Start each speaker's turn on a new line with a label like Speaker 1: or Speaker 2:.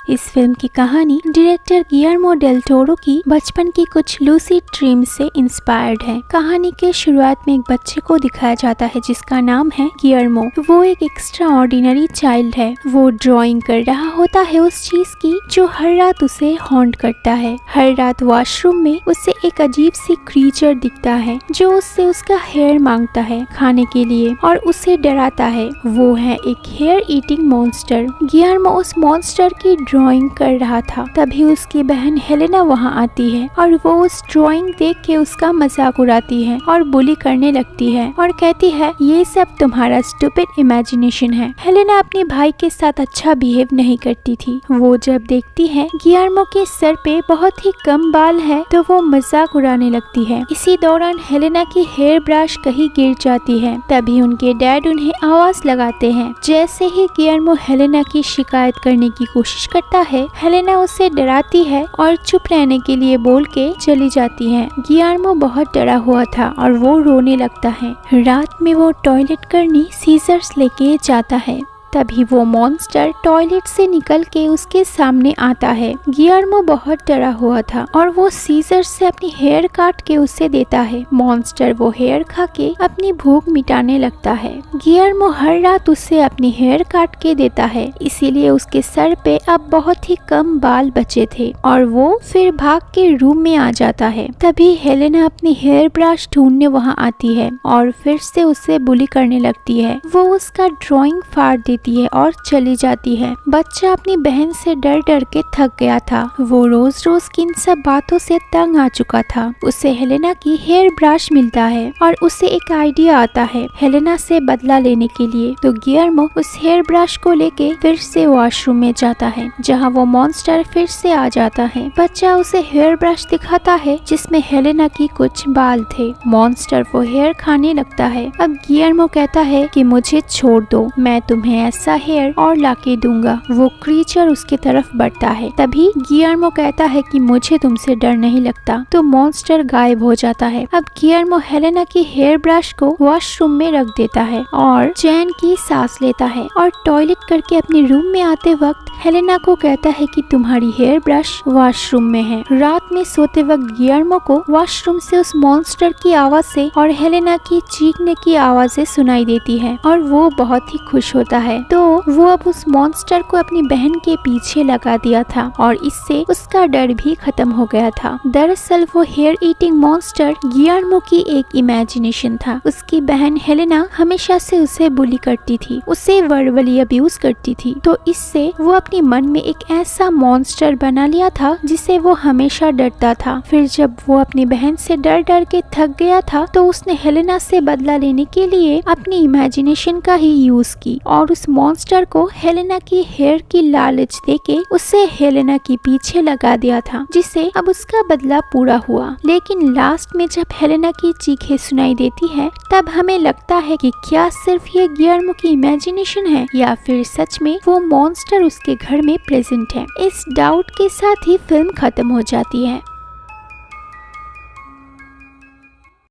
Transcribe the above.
Speaker 1: इस फिल्म की कहानी डायरेक्टर गिलर्मो डेल टोरो की बचपन की कुछ लूसिड ड्रीम से इंस्पायर्ड है। कहानी के शुरुआत में एक बच्चे को दिखाया जाता है जिसका नाम है गिलर्मो। वो एक एक्स्ट्रा ऑर्डिनरी चाइल्ड है। वो ड्राइंग कर रहा होता है उस चीज की जो हर रात उसे हॉन्ट करता है। हर रात वॉशरूम में उसे एक अजीब सी क्रीचर दिखता है जो उससे उसका हेयर मांगता है खाने के लिए और उसे डराता है। वो है एक हेयर ईटिंग मॉन्स्टर। गिलर्मो उस मॉन्स्टर की ड्राइंग कर रहा था, तभी उसकी बहन हेलेना वहां आती है और वो उस ड्राइंग देख के उसका मजाक उड़ाती है और बुली करने लगती है और कहती है ये सब तुम्हारा स्टूपिड इमेजिनेशन है। हेलेना अपने भाई के साथ अच्छा बिहेव नहीं करती थी। वो जब देखती है गिलर्मो के सर पे बहुत ही कम बाल है तो वो मजाक उड़ाने लगती है। इसी दौरान हेलेना की हेयर ब्रश कहीं गिर जाती है, तभी उनके डैड उन्हें आवाज लगाते हैं। जैसे ही गिलर्मो हेलेना की शिकायत करने की कोशिश करता है, हेलेना उसे डराती है और चुप रहने के लिए बोल के चली जाती है। गिलर्मो बहुत डरा हुआ था और वो रोने लगता है। रात में वो टॉयलेट करने सीजर्स लेके जाता है, तभी वो मॉन्स्टर टॉयलेट से निकल के उसके सामने आता है। गिलर्मो बहुत डरा हुआ था और वो सीजर से अपनी हेयर काट के उसे देता है। मॉन्स्टर वो हेयर खा के अपनी भूख मिटाने लगता है। गिलर्मो हर रात उसे अपनी हेयर काट के देता है, इसीलिए उसके सर पे अब बहुत ही कम बाल बचे थे और वो फिर भाग के रूम में आ जाता है। तभी हेलेना अपनी हेयर ब्रश ढूंढने वहाँ आती है और फिर से उसे बुली करने लगती है। वो उसका ड्राइंग फाड़ देती है और चली जाती है। बच्चा अपनी बहन से डर डर के थक गया था। वो रोज रोज की इन सब बातों से तंग आ चुका था। उसे हेलेना की हेयर ब्रश मिलता है और उसे एक आइडिया आता है हेलेना से बदला लेने के लिए। तो गिलर्मो उस हेयर ब्रश को लेके फिर से वॉशरूम में जाता है जहाँ वो मॉन्स्टर फिर से आ जाता है। बच्चा उसे हेयर ब्रश दिखाता है जिसमें हेलेना की कुछ बाल थे। मॉन्स्टर वो हेयर खाने लगता है। अब गिलर्मो कहता है कि मुझे छोड़ दो, मैं तुम्हें ऐसा हेयर और लाके दूंगा। वो क्रीचर उसके तरफ बढ़ता है, तभी गिलर्मो कहता है कि मुझे तुमसे डर नहीं लगता। तो मॉन्स्टर गायब हो जाता है। अब गिलर्मो हेलेना की हेयर ब्रश को वॉशरूम में रख देता है और चैन की सांस लेता है और टॉयलेट करके अपने रूम में आते वक्त हेलेना को कहता है कि तुम्हारी हेयर ब्रश वॉशरूम में है। रात में सोते वक्त गिलर्मो को वॉशरूम से उस मॉन्स्टर की आवाज से और हेलेना की चीखने की आवाजें सुनाई देती है और वो बहुत ही खुश होता है। तो वो अब उस मॉन्स्टर को अपनी बहन के पीछे लगा दिया था और इससे उसका डर भी खत्म हो गया था। दरअसल वो हेयर ईटिंग मॉन्स्टर गिलर्मो की एक इमेजिनेशन था। उसकी बहन हेलेना हमेशा से उसे बुली करती थी, उसे वर्बली अब्यूज करती थी। तो इससे वो अपने मन में एक ऐसा मॉन्स्टर बना लिया था जिसे वो हमेशा डरता था। फिर जब वो अपनी बहन से डर डर के थक गया था तो उसने हेलेना से बदला लेने के लिए अपनी इमेजिनेशन का ही यूज की और उस मॉन्स्टर को हेलेना की हेयर की लालच देके उसे हेलेना के पीछे लगा दिया था, जिससे अब उसका बदला पूरा हुआ। लेकिन लास्ट में जब हेलेना की चीखें सुनाई देती है तब हमें लगता है कि क्या सिर्फ ये गिलर्मो की इमेजिनेशन है या फिर सच में वो मॉन्स्टर उसके घर में प्रेजेंट है। इस डाउट के साथ ही फिल्म खत्म हो जाती है।